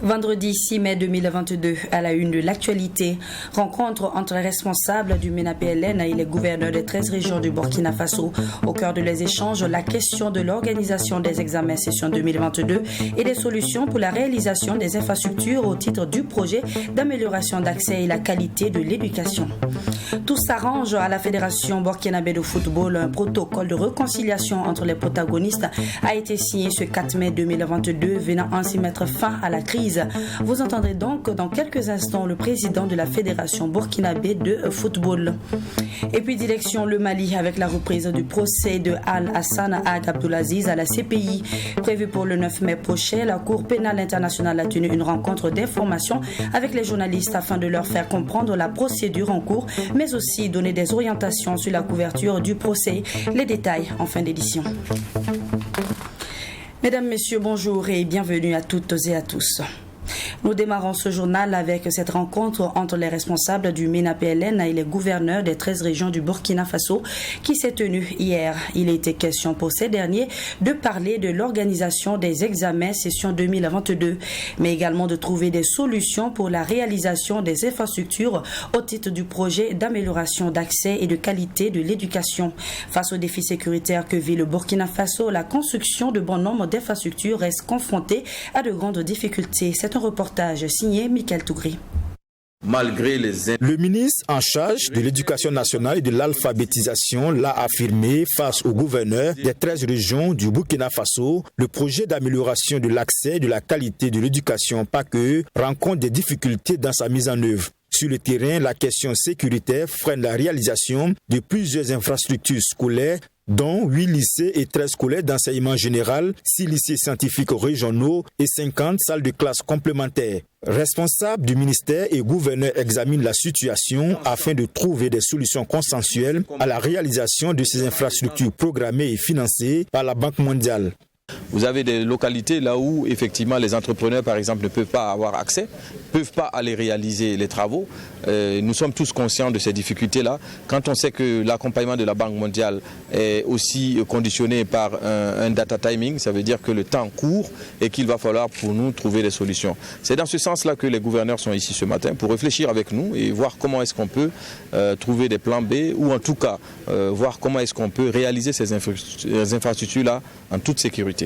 Vendredi 6 mai 2022, à la une de l'actualité, rencontre entre les responsables du MENA-PLN et les gouverneurs des 13 régions du Burkina Faso. Au cœur de les échanges, la question de l'organisation des examens session 2022 et des solutions pour la réalisation des infrastructures au titre du projet d'amélioration d'accès et la qualité de l'éducation. Tout s'arrange à la Fédération burkinabé de football. Un protocole de réconciliation entre les protagonistes a été signé ce 4 mai 2022, venant ainsi mettre fin à la crise. Vous entendrez donc dans quelques instants le président de la Fédération burkinabé de football. Et puis direction le Mali avec la reprise du procès de Al-Hassan Ag Abdulaziz à la CPI. Prévu pour le 9 mai prochain, la Cour pénale internationale a tenu une rencontre d'information avec les journalistes afin de leur faire comprendre la procédure en cours, mais aussi donner des orientations sur la couverture du procès. Les détails en fin d'édition. Mesdames, Messieurs, bonjour et bienvenue à toutes et à tous. Nous démarrons ce journal avec cette rencontre entre les responsables du MENA-PLN et les gouverneurs des 13 régions du Burkina Faso qui s'est tenue hier. Il a été question pour ces derniers de parler de l'organisation des examens session 2022, mais également de trouver des solutions pour la réalisation des infrastructures au titre du projet d'amélioration d'accès et de qualité de l'éducation. Face aux défis sécuritaires que vit le Burkina Faso, la construction de bon nombre d'infrastructures reste confrontée à de grandes difficultés. C'est un reportage signé Michael Tougri. Le ministre en charge de l'éducation nationale et de l'alphabétisation l'a affirmé face au gouverneur des 13 régions du Burkina Faso. Le projet d'amélioration de l'accès et de la qualité de l'éducation PACE rencontre des difficultés dans sa mise en œuvre. Sur le terrain, la question sécuritaire freine la réalisation de plusieurs infrastructures scolaires, dont 8 lycées et 13 collèges d'enseignement général, 6 lycées scientifiques régionaux et 50 salles de classe complémentaires. Responsables du ministère et gouverneurs examinent la situation afin de trouver des solutions consensuelles à la réalisation de ces infrastructures programmées et financées par la Banque mondiale. Vous avez des localités là où effectivement les entrepreneurs par exemple ne peuvent pas avoir accès, ne peuvent pas aller réaliser les travaux. Nous sommes tous conscients de ces difficultés-là. Quand on sait que l'accompagnement de la Banque mondiale est aussi conditionné par un data timing, ça veut dire que le temps court et qu'il va falloir pour nous trouver des solutions. C'est dans ce sens-là que les gouverneurs sont ici ce matin pour réfléchir avec nous et voir comment est-ce qu'on peut trouver des plans B ou en tout cas voir comment est-ce qu'on peut réaliser ces infrastructures-là en toute sécurité.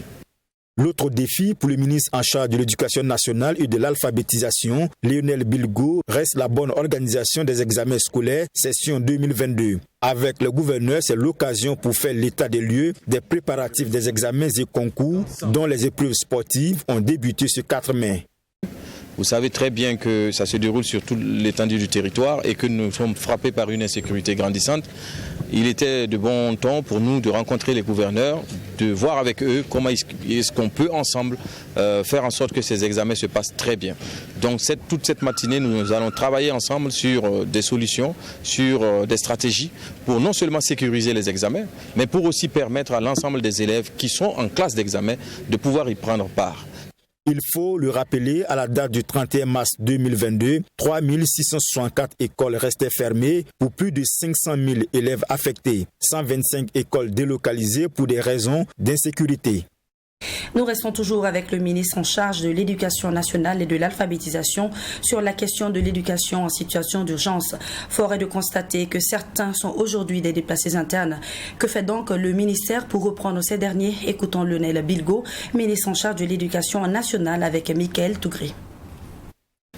L'autre défi pour le ministre en charge de l'éducation nationale et de l'alphabétisation, Lionel Bilgo, reste la bonne organisation des examens scolaires session 2022. Avec le gouverneur, c'est l'occasion pour faire l'état des lieux des préparatifs des examens et concours dont les épreuves sportives ont débuté ce 4 mai. Vous savez très bien que ça se déroule sur toute l'étendue du territoire et que nous sommes frappés par une insécurité grandissante. Il était de bon ton pour nous de rencontrer les gouverneurs, de voir avec eux comment est-ce qu'on peut ensemble faire en sorte que ces examens se passent très bien. Donc toute cette matinée, nous allons travailler ensemble sur des solutions, sur des stratégies pour non seulement sécuriser les examens, mais pour aussi permettre à l'ensemble des élèves qui sont en classe d'examen de pouvoir y prendre part. Il faut le rappeler, à la date du 31 mars 2022, 3664 écoles restaient fermées pour plus de 500 000 élèves affectés, 125 écoles délocalisées pour des raisons d'insécurité. Nous restons toujours avec le ministre en charge de l'éducation nationale et de l'alphabétisation sur la question de l'éducation en situation d'urgence. Fort est de constater que certains sont aujourd'hui des déplacés internes. Que fait donc le ministère pour reprendre ces derniers? Écoutons Lionel Bilgo, ministre en charge de l'éducation nationale avec Michael Tougri.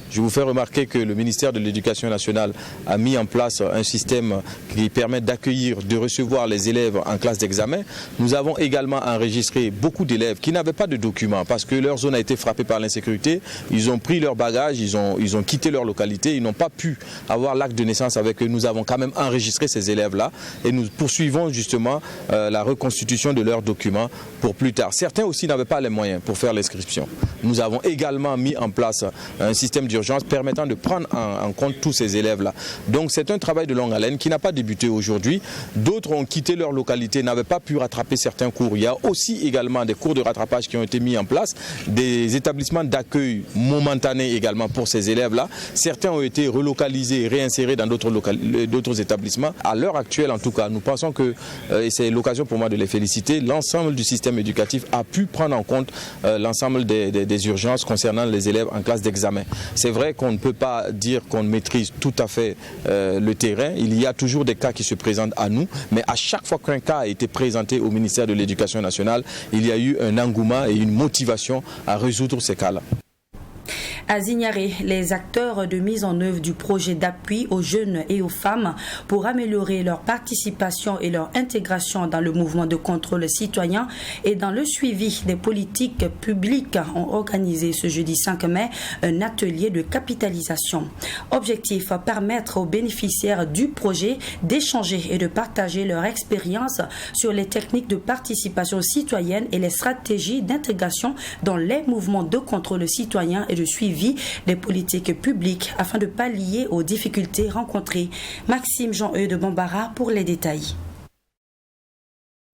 Je vous fais remarquer que le ministère de l'Éducation nationale a mis en place un système qui permet d'accueillir, de recevoir les élèves en classe d'examen. Nous avons également enregistré beaucoup d'élèves qui n'avaient pas de documents parce que leur zone a été frappée par l'insécurité. Ils ont pris leurs bagages, ils ont quitté leur localité, ils n'ont pas pu avoir l'acte de naissance avec eux. Nous avons quand même enregistré ces élèves-là et nous poursuivons justement la reconstitution de leurs documents pour plus tard. Certains aussi n'avaient pas les moyens pour faire l'inscription. Nous avons également mis en place un système d'urgence urgences permettant de prendre en compte tous ces élèves-là. Donc c'est un travail de longue haleine qui n'a pas débuté aujourd'hui. D'autres ont quitté leur localité, n'avaient pas pu rattraper certains cours. Il y a aussi également des cours de rattrapage qui ont été mis en place, des établissements d'accueil momentanés également pour ces élèves-là. Certains ont été relocalisés, réinsérés dans d'autres établissements. À l'heure actuelle, en tout cas, nous pensons que, et c'est l'occasion pour moi de les féliciter, l'ensemble du système éducatif a pu prendre en compte l'ensemble des urgences concernant les élèves en classe d'examen. C'est vrai qu'on ne peut pas dire qu'on maîtrise tout à fait le terrain. Il y a toujours des cas qui se présentent à nous, mais à chaque fois qu'un cas a été présenté au ministère de l'Éducation nationale, il y a eu un engouement et une motivation à résoudre ces cas-là. À Zignaré, les acteurs de mise en œuvre du projet d'appui aux jeunes et aux femmes pour améliorer leur participation et leur intégration dans le mouvement de contrôle citoyen et dans le suivi des politiques publiques ont organisé ce jeudi 5 mai un atelier de capitalisation. Objectif, permettre aux bénéficiaires du projet d'échanger et de partager leur expérience sur les techniques de participation citoyenne et les stratégies d'intégration dans les mouvements de contrôle citoyen et de suivi des politiques publiques afin de pallier aux difficultés rencontrées. Maxime Jean-Eudes de Bambara pour les détails.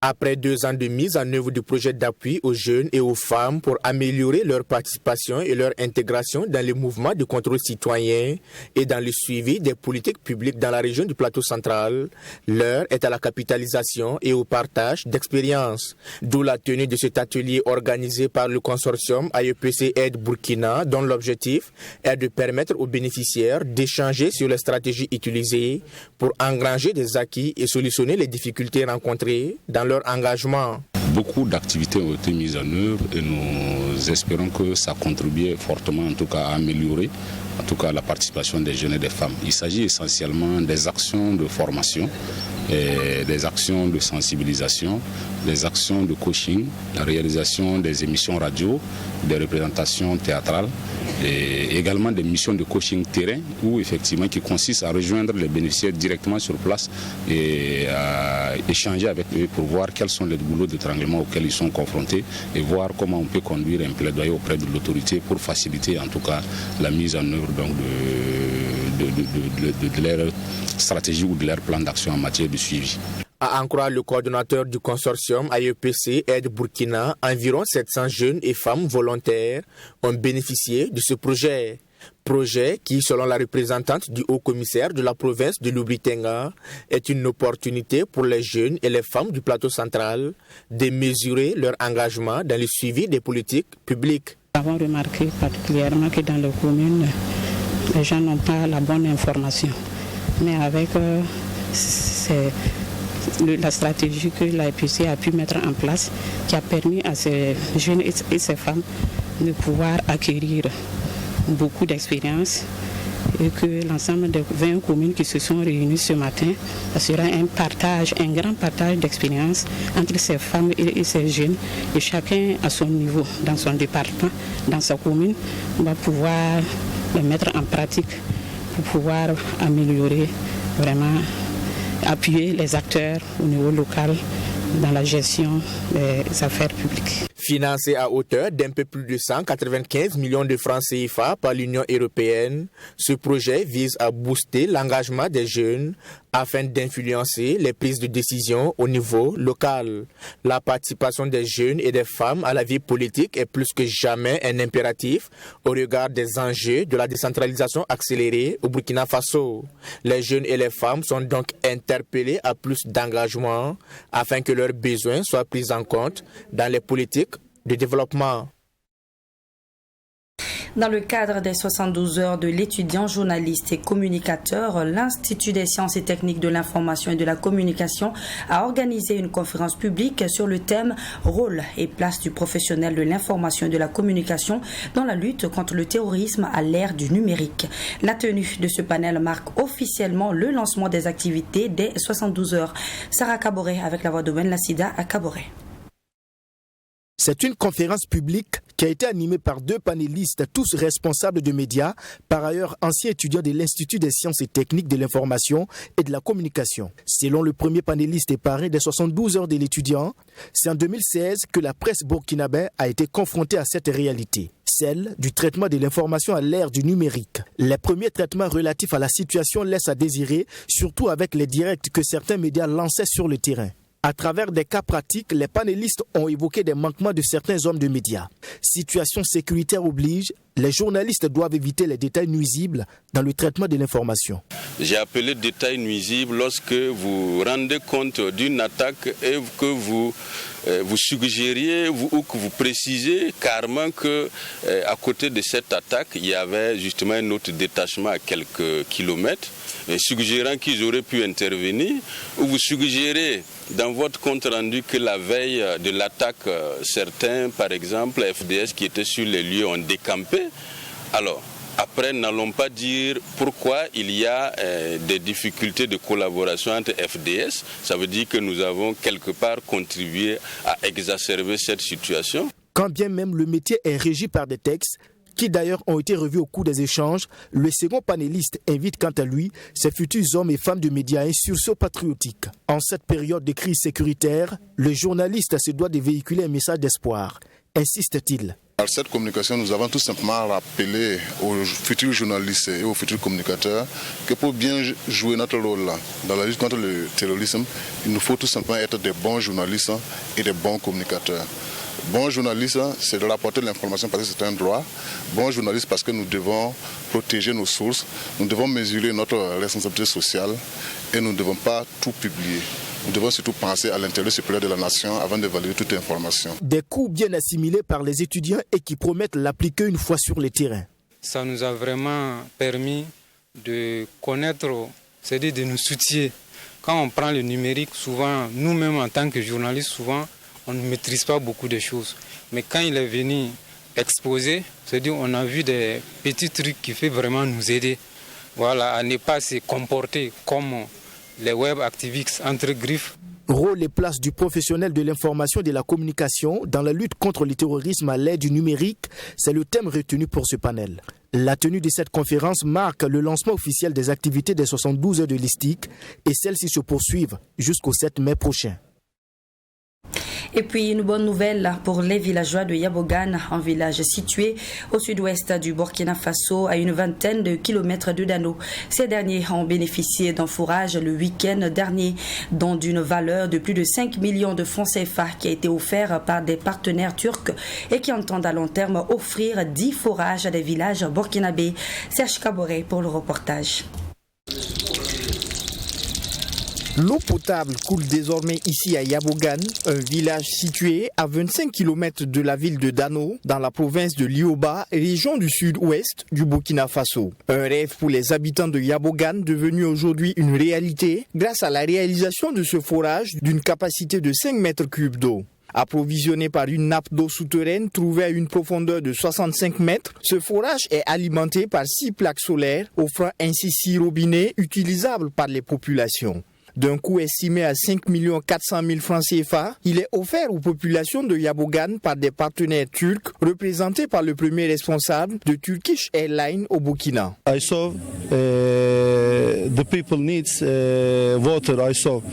Après 2 ans de mise en œuvre du projet d'appui aux jeunes et aux femmes pour améliorer leur participation et leur intégration dans les mouvements de contrôle citoyen et dans le suivi des politiques publiques dans la région du Plateau central, l'heure est à la capitalisation et au partage d'expériences. D'où la tenue de cet atelier organisé par le consortium AEPC Aide Burkina, dont l'objectif est de permettre aux bénéficiaires d'échanger sur les stratégies utilisées pour engranger des acquis et solutionner les difficultés rencontrées dans leur engagement. Beaucoup d'activités ont été mises en œuvre et nous espérons que ça contribue fortement en tout cas à améliorer en tout cas la participation des jeunes et des femmes. Il s'agit essentiellement des actions de formation, des actions de sensibilisation, des actions de coaching, la réalisation des émissions radio, des représentations théâtrales et également des missions de coaching terrain où effectivement qui consiste à rejoindre les bénéficiaires directement sur place et à échanger avec eux pour voir quels sont les boulots d'étranglement auxquels ils sont confrontés et voir comment on peut conduire un plaidoyer auprès de l'autorité pour faciliter en tout cas la mise en œuvre donc de leur stratégie ou de leur plan d'action en matière de suivi. À en croire le coordonnateur du consortium AEPC Aide Burkina, environ 700 jeunes et femmes volontaires ont bénéficié de ce projet. Projet qui, selon la représentante du haut-commissaire de la province de Lubitenga, est une opportunité pour les jeunes et les femmes du plateau central de mesurer leur engagement dans le suivi des politiques publiques. Nous avons remarqué particulièrement que dans les communes, les gens n'ont pas la bonne information. Mais avec la stratégie que l'AEPC a pu mettre en place, qui a permis à ces jeunes et ces femmes de pouvoir acquérir beaucoup d'expérience et que l'ensemble des 20 communes qui se sont réunies ce matin, ça sera un grand partage d'expérience entre ces femmes et ces jeunes et chacun à son niveau, dans son département, dans sa commune, va pouvoir les mettre en pratique pour pouvoir améliorer, vraiment appuyer les acteurs au niveau local dans la gestion des affaires publiques. Financé à hauteur d'un peu plus de 195 millions de francs CFA par l'Union européenne, ce projet vise à booster l'engagement des jeunes afin d'influencer les prises de décision au niveau local. La participation des jeunes et des femmes à la vie politique est plus que jamais un impératif au regard des enjeux de la décentralisation accélérée au Burkina Faso. Les jeunes et les femmes sont donc interpellés à plus d'engagement afin que leurs besoins soient pris en compte dans les politiques de développement. Dans le cadre des 72 heures de l'étudiant journaliste et communicateur, l'Institut des sciences et techniques de l'information et de la communication a organisé une conférence publique sur le thème « Rôle et place du professionnel de l'information et de la communication dans la lutte contre le terrorisme à l'ère du numérique ». La tenue de ce panel marque officiellement le lancement des activités des 72 heures. Sarah Kaboré avec la voix de Ben Lassida à Kaboré. C'est une conférence publique qui a été animée par 2 panélistes, tous responsables de médias, par ailleurs anciens étudiants de l'Institut des sciences et techniques de l'information et de la communication. Selon le premier panéliste et parrain des 72 heures de l'étudiant, c'est en 2016 que la presse burkinabé a été confrontée à cette réalité, celle du traitement de l'information à l'ère du numérique. Les premiers traitements relatifs à la situation laissent à désirer, surtout avec les directs que certains médias lançaient sur le terrain. À travers des cas pratiques, les panélistes ont évoqué des manquements de certains hommes de médias. Situation sécuritaire oblige, les journalistes doivent éviter les détails nuisibles dans le traitement de l'information. J'ai appelé détails nuisibles lorsque vous rendez compte d'une attaque et que vous suggériez ou que vous précisez carrément qu'à côté de cette attaque, il y avait justement un autre détachement à quelques kilomètres, suggérant qu'ils auraient pu intervenir, ou vous suggérez dans votre compte rendu que la veille de l'attaque, certains, par exemple, FDS qui étaient sur les lieux ont décampé. Alors, après, n'allons pas dire pourquoi il y a des difficultés de collaboration entre FDS. Ça veut dire que nous avons quelque part contribué à exacerber cette situation. Quand bien même le métier est régi par des textes, qui d'ailleurs ont été revus au cours des échanges, le second panéliste invite quant à lui ces futurs hommes et femmes de médias à un sursaut patriotique. En cette période de crise sécuritaire, le journaliste se doit de véhiculer un message d'espoir, insiste-t-il. Par cette communication, nous avons tout simplement rappelé aux futurs journalistes et aux futurs communicateurs que pour bien jouer notre rôle dans la lutte contre le terrorisme, il nous faut tout simplement être des bons journalistes et des bons communicateurs. Bon journaliste, c'est de rapporter l'information parce que c'est un droit. Bon journaliste parce que nous devons protéger nos sources, nous devons mesurer notre responsabilité sociale et nous ne devons pas tout publier. Nous devons surtout penser à l'intérêt supérieur de la nation avant de valider toute information. Des cours bien assimilés par les étudiants et qui promettent l'appliquer une fois sur le terrain. Ça nous a vraiment permis de connaître, c'est-à-dire de nous soutenir. Quand on prend le numérique, souvent, nous-mêmes en tant que journalistes, souvent, on ne maîtrise pas beaucoup de choses. Mais quand il est venu exposer, c'est-à-dire on a vu des petits trucs qui font vraiment nous aider, voilà, à ne pas se comporter comme les web activistes entre griffes. Rôle et place du professionnel de l'information et de la communication dans la lutte contre le terrorisme à l'ère du numérique, c'est le thème retenu pour ce panel. La tenue de cette conférence marque le lancement officiel des activités des 72 heures de l'ISTIC et celles-ci se poursuivent jusqu'au 7 mai prochain. Et puis une bonne nouvelle pour les villageois de Yabogan, un village situé au sud-ouest du Burkina Faso à une vingtaine de kilomètres de Dano. Ces derniers ont bénéficié d'un fourrage le week-end dernier, dont d'une valeur de plus de 5 millions de francs CFA qui a été offert par des partenaires turcs et qui entendent à long terme offrir 10 fourrages à des villages burkinabés. Serge Kaboré pour le reportage. L'eau potable coule désormais ici à Yabogan, un village situé à 25 km de la ville de Dano, dans la province de Lioba, région du sud-ouest du Burkina Faso. Un rêve pour les habitants de Yabogan devenu aujourd'hui une réalité grâce à la réalisation de ce forage d'une capacité de 5 mètres cubes d'eau. Approvisionné par une nappe d'eau souterraine trouvée à une profondeur de 65 mètres, ce forage est alimenté par 6 plaques solaires, offrant ainsi 6 robinets utilisables par les populations. D'un coût estimé à 5 400 000 francs CFA, il est offert aux populations de Yabogan par des partenaires turcs représentés par le premier responsable de Turkish Airlines au Burkina. I saw the people needs water. I saw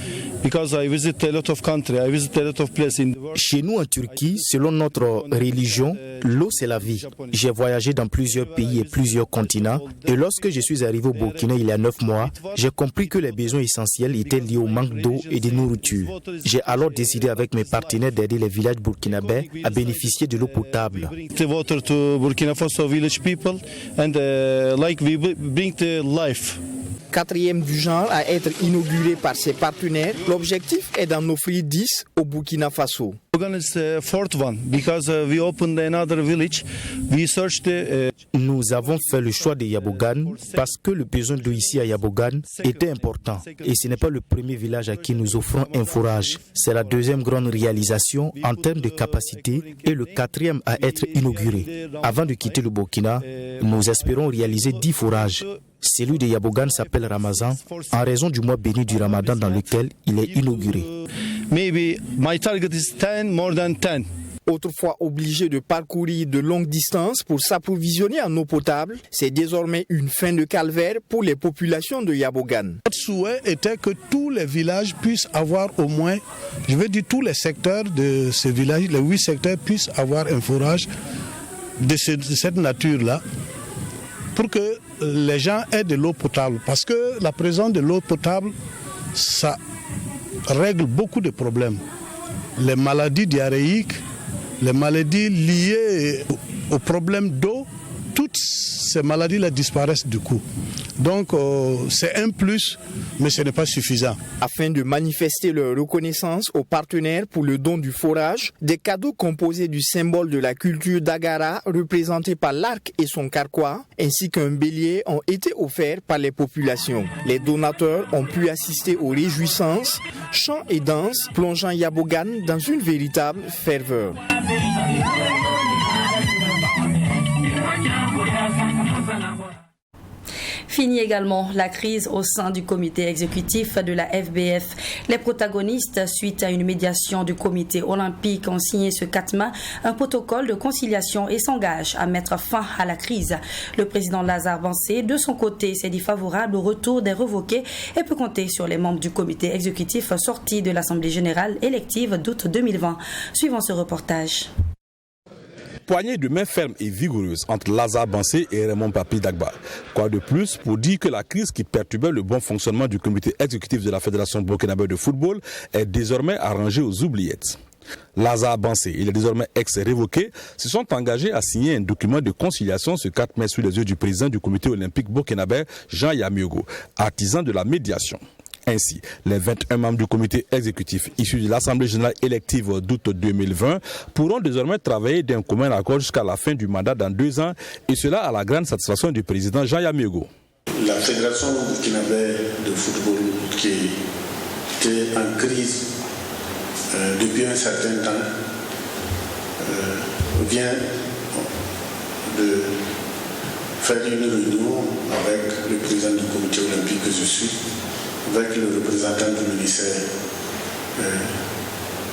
because I visit a lot of country. I visit a lot of places in the world. Chez nous en Turquie, selon notre religion, l'eau c'est la vie. J'ai voyagé dans plusieurs pays et plusieurs continents et lorsque je suis arrivé au Burkina il y a 9 mois, j'ai compris que les besoins essentiels étaient liés au manque d'eau et de nourriture. J'ai alors décidé avec mes partenaires d'aider les villages burkinabés à bénéficier de l'eau potable. The water to Burkina Faso village people and like we bring the life. Quatrième du genre à être inauguré par ses partenaires, l'objectif est d'en offrir 10 au Burkina Faso. Nous avons fait le choix de Yabogan parce que le besoin d'eau ici à Yabogan était important. Et ce n'est pas le premier village à qui nous offrons un forage. C'est la deuxième grande réalisation en termes de capacité et le quatrième à être inauguré. Avant de quitter le Burkina, nous espérons réaliser 10 forages. Celui de Yabogan s'appelle Ramazan en raison du mois béni du Ramadan dans lequel il est inauguré. Maybe my target is 10 more than 10. Autrefois obligé de parcourir de longues distances pour s'approvisionner en eau potable, c'est désormais une fin de calvaire pour les populations de Yabogan. Notre souhait était que tous les villages puissent avoir au moins, je veux dire tous les secteurs de ces villages, les 8 secteurs puissent avoir un forage de cette nature-là pour que les gens aient de l'eau potable. Parce que la présence de l'eau potable, ça règle beaucoup de problèmes. Les maladies diarrhéiques, les maladies liées aux problèmes d'eau, toutes ces maladies-là disparaissent du coup. Donc c'est un plus, mais ce n'est pas suffisant. Afin de manifester leur reconnaissance aux partenaires pour le don du forage, des cadeaux composés du symbole de la culture d'Agara, représenté par l'arc et son carquois, ainsi qu'un bélier ont été offerts par les populations. Les donateurs ont pu assister aux réjouissances, chants et danses, plongeant Yabogan dans une véritable ferveur. Fini également la crise au sein du comité exécutif de la FBF. Les protagonistes, suite à une médiation du comité olympique, ont signé ce 4 mai un protocole de conciliation et s'engagent à mettre fin à la crise. Le président Lazare Bansé, de son côté, s'est dit favorable au retour des revoqués et peut compter sur les membres du comité exécutif sortis de l'Assemblée générale élective d'août 2020. Suivant ce reportage. Poignée de main ferme et vigoureuse entre Lazare Bansé et Raymond Papi Dagba. Quoi de plus pour dire que la crise qui perturbait le bon fonctionnement du comité exécutif de la Fédération burkinabé de football est désormais arrangée aux oubliettes. Lazare Bansé et les désormais ex-révoqués se sont engagés à signer un document de conciliation ce 4 mai sous les yeux du président du comité olympique burkinabé, Jean Yamiogo, artisan de la médiation. Ainsi, les 21 membres du comité exécutif issus de l'Assemblée générale élective d'août 2020 pourront désormais travailler d'un commun accord jusqu'à la fin du mandat dans 2 ans, et cela à la grande satisfaction du président Jean Yamiogo. La Fédération burkinabé de football, qui était en crise depuis un certain temps, vient de faire une réunion avec le président du comité olympique que je suis, avec le représentant du ministère,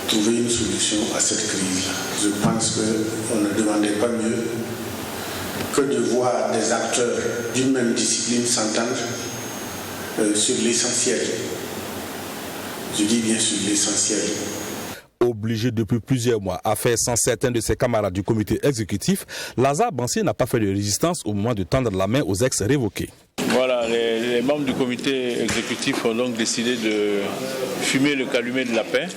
trouver une solution à cette crise. Je pense qu'on ne demandait pas mieux que de voir des acteurs d'une même discipline s'entendre sur l'essentiel. Je dis bien sur l'essentiel. Obligé depuis plusieurs mois à faire sans certains de ses camarades du comité exécutif, Lazare Bansé n'a pas fait de résistance au moment de tendre la main aux ex-révoqués. Voilà, les membres du comité exécutif ont donc décidé de fumer le calumet de la paix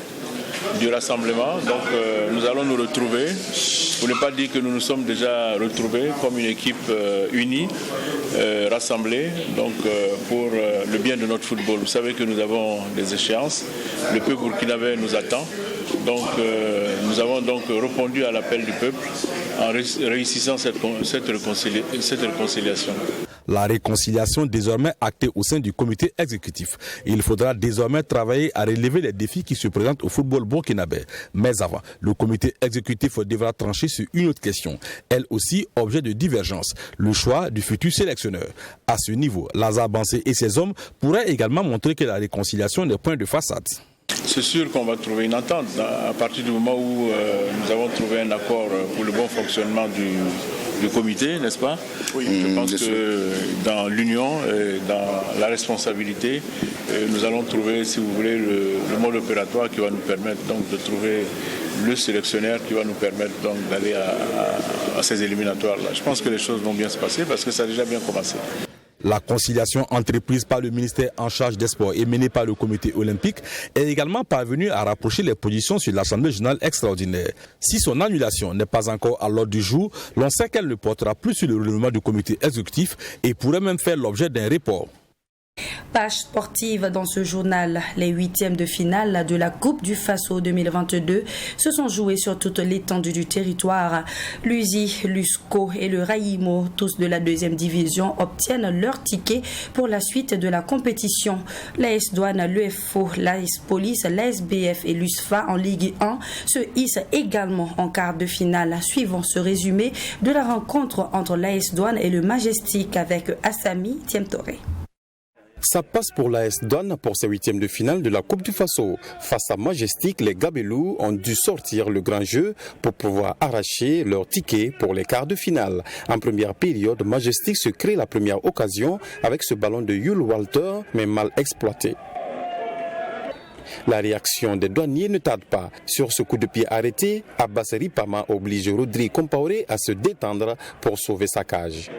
du rassemblement. Donc nous allons nous retrouver, pour ne pas dire que nous nous sommes déjà retrouvés comme une équipe unie, rassemblée, donc pour le bien de notre football. Vous savez que nous avons des échéances, le peuple burkinabé nous attend. Donc nous avons donc répondu à l'appel du peuple en réussissant cette réconciliation. La réconciliation désormais actée au sein du comité exécutif. Il faudra désormais travailler à relever les défis qui se présentent au football burkinabé. Mais avant, le comité exécutif devra trancher sur une autre question, elle aussi objet de divergence, le choix du futur sélectionneur. À ce niveau, Lazare Bansé et ses hommes pourraient également montrer que la réconciliation n'est point de façade. C'est sûr qu'on va trouver une entente à partir du moment où nous avons trouvé un accord pour le bon fonctionnement du comité, n'est-ce pas? Oui, je pense que dans l'union, dans la responsabilité, nous allons trouver, si vous voulez, le mode opératoire qui va nous permettre donc de trouver le sélectionneur qui va nous permettre donc d'aller à ces éliminatoires-là. Je pense que les choses vont bien se passer parce que ça a déjà bien commencé. La conciliation entreprise par le ministère en charge des sports et menée par le comité olympique est également parvenue à rapprocher les positions sur l'Assemblée générale extraordinaire. Si son annulation n'est pas encore à l'ordre du jour, l'on sait qu'elle ne portera plus sur le renouvellement du comité exécutif et pourrait même faire l'objet d'un report. Page sportive dans ce journal. Les 8e de finale de la Coupe du Faso 2022 se sont joués sur toute l'étendue du territoire. L'USI, l'USCO et le Raïmo, tous de la 2e division, obtiennent leur ticket pour la suite de la compétition. L'AS Douane, l'UFO, l'AS Police, l'ASBF et l'USFA en Ligue 1 se hissent également en quart de finale. Suivant ce résumé de la rencontre entre l'AS Douane et le Majestic avec Assami Tiemtore. Ça passe pour l'AS Douanes pour ses huitièmes de finale de la Coupe du Faso. Face à Majestic, les Gabelous ont dû sortir le grand jeu pour pouvoir arracher leur ticket pour les quarts de finale. En première période, Majestic se crée la première occasion avec ce ballon de Yul Walter, mais mal exploité. La réaction des douaniers ne tarde pas. Sur ce coup de pied arrêté, Abbas Ripama oblige Rodri Compaoré à se détendre pour sauver sa cage.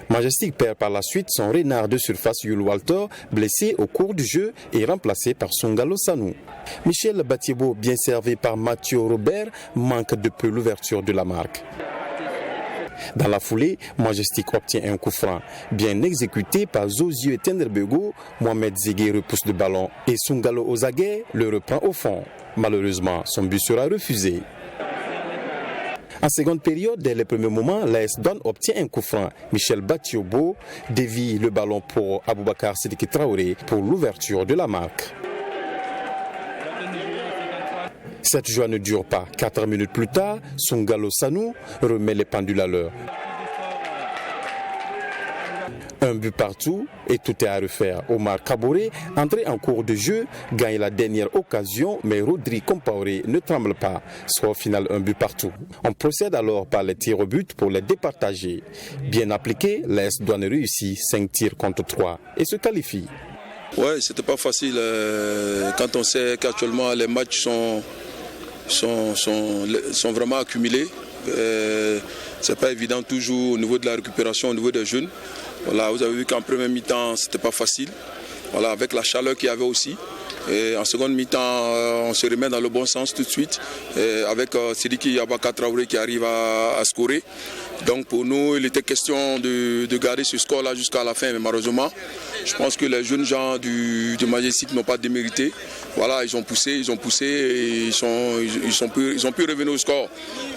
Majestic perd par la suite son renard de surface Yul Walter, blessé au cours du jeu et remplacé par Sungalo Sanou. Michel Batiebo, bien servi par Mathieu Robert, manque de peu l'ouverture de la marque. Dans la foulée, Majestic obtient un coup franc. Bien exécuté par Zozio et Tenderbego, Mohamed Zégué repousse le ballon et Sungalo Ozagé le reprend au fond. Malheureusement, son but sera refusé. En seconde période, dès les premiers moments, l'AS Douanes obtient un coup franc. Michel Batiobo dévie le ballon pour Aboubakar Sidiki Traoré pour l'ouverture de la marque. Cette joie ne dure pas. 4 minutes plus tard, Sungalo Sanou remet les pendules à l'heure. Un but partout et tout est à refaire. Omar Kaboré, entré en cours de jeu, gagne la dernière occasion, mais Rodri Compaoré ne tremble pas. Soit au final un but partout. On procède alors par les tirs au but pour les départager. Bien appliqué, l'AS Douanes réussit 5 tirs contre 3 et se qualifie. Ouais, c'était pas facile quand on sait qu'actuellement les matchs sont vraiment accumulés. C'est pas évident toujours au niveau de la récupération, au niveau des jeunes. Voilà, vous avez vu qu'en première mi-temps, c'était pas facile. Voilà, avec la chaleur qu'il y avait aussi. Et en seconde mi-temps, on se remet dans le bon sens tout de suite. Et avec Sidiki Aboubakar Traoré qui arrive à scorer. Donc pour nous, il était question de garder ce score-là jusqu'à la fin. Mais malheureusement, je pense que les jeunes gens du Majestic n'ont pas démérité. Voilà, ils ont poussé et ils ont pu revenir au score.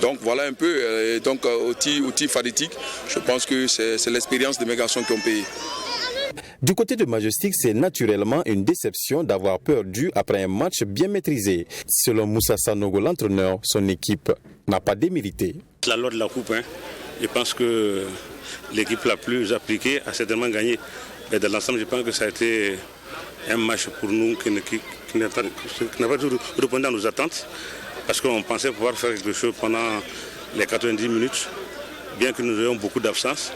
Donc voilà un peu. Donc au tir fatidique, je pense que c'est l'expérience de mes garçons qui ont payé. Du côté de Majestic, c'est naturellement une déception d'avoir perdu après un match bien maîtrisé. Selon Moussa Sanogo, l'entraîneur, son équipe n'a pas démérité. La loi de la coupe, je pense que l'équipe la plus appliquée a certainement gagné. Mais dans l'ensemble, je pense que ça a été un match pour nous qui n'a pas répondu à nos attentes. Parce qu'on pensait pouvoir faire quelque chose pendant les 90 minutes, bien que nous ayons beaucoup d'absence.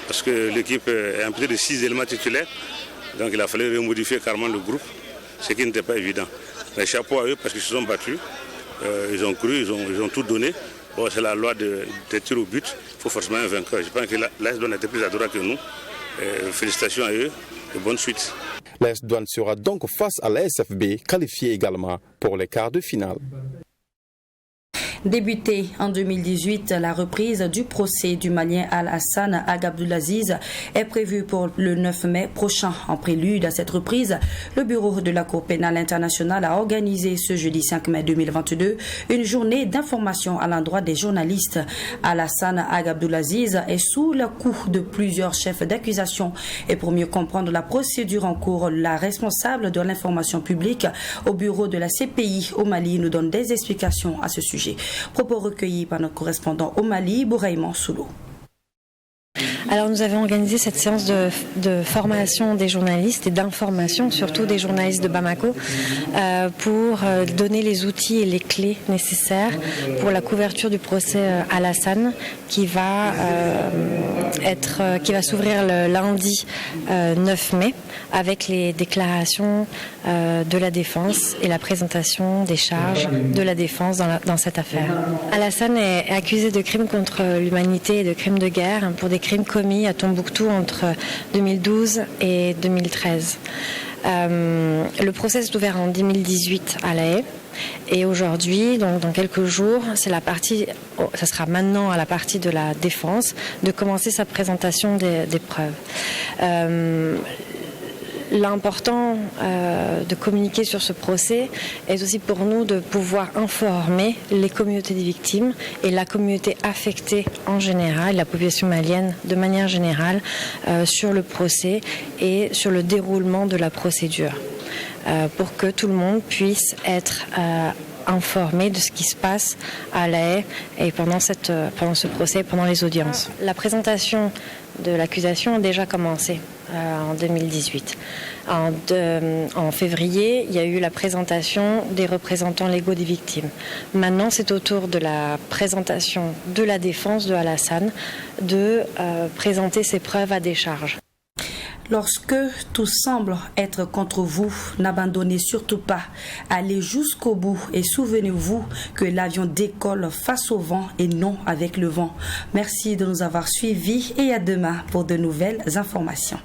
Parce que l'équipe est imputée de 6 éléments titulaires. Donc il a fallu remodifier carrément le groupe, ce qui n'était pas évident. Mais chapeau à eux parce qu'ils se sont battus. Ils ont cru, ils ont tout donné. Bon, c'est la loi des tirs au but. Il faut forcément un vainqueur. Je pense que l'AS Douanes était plus adroit que nous. Félicitations à eux et bonne suite. L'AS Douanes sera donc face à la SFB, qualifiée également pour les quarts de finale. Débutée en 2018, la reprise du procès du Malien Al-Hassan Ag Abdulaziz est prévue pour le 9 mai prochain. En prélude à cette reprise, le bureau de la Cour pénale internationale a organisé ce jeudi 5 mai 2022 une journée d'information à l'endroit des journalistes. Al-Hassan Ag Abdulaziz est sous le coup de plusieurs chefs d'accusation et pour mieux comprendre la procédure en cours, la responsable de l'information publique au bureau de la CPI au Mali nous donne des explications à ce sujet. Propos recueillis par notre correspondant au Mali, Bouraïman Soulo. Alors nous avons organisé cette séance de formation des journalistes et d'information, surtout des journalistes de Bamako, pour donner les outils et les clés nécessaires pour la couverture du procès Al-Hassan qui va s'ouvrir le lundi 9 mai avec les déclarations de la défense et la présentation des charges de la défense dans cette affaire. Al-Hassan est accusé de crimes contre l'humanité et de crimes de guerre pour des crimes commis à Tombouctou entre 2012 et 2013. Le procès est ouvert en 2018 à La Haye. Et aujourd'hui, donc dans quelques jours, ça sera maintenant à la partie de la défense de commencer sa présentation des preuves. L'important de communiquer sur ce procès est aussi pour nous de pouvoir informer les communautés des victimes et la communauté affectée en général, la population malienne de manière générale, sur le procès et sur le déroulement de la procédure. Pour que tout le monde puisse être informés de ce qui se passe à La Haye et pendant ce procès, pendant les audiences. La présentation de l'accusation a déjà commencé en 2018. En février, il y a eu la présentation des représentants légaux des victimes. Maintenant, c'est au tour de la présentation de la défense de Alassane de présenter ses preuves à décharge. Lorsque tout semble être contre vous, n'abandonnez surtout pas. Allez jusqu'au bout et souvenez-vous que l'avion décolle face au vent et non avec le vent. Merci de nous avoir suivis et à demain pour de nouvelles informations.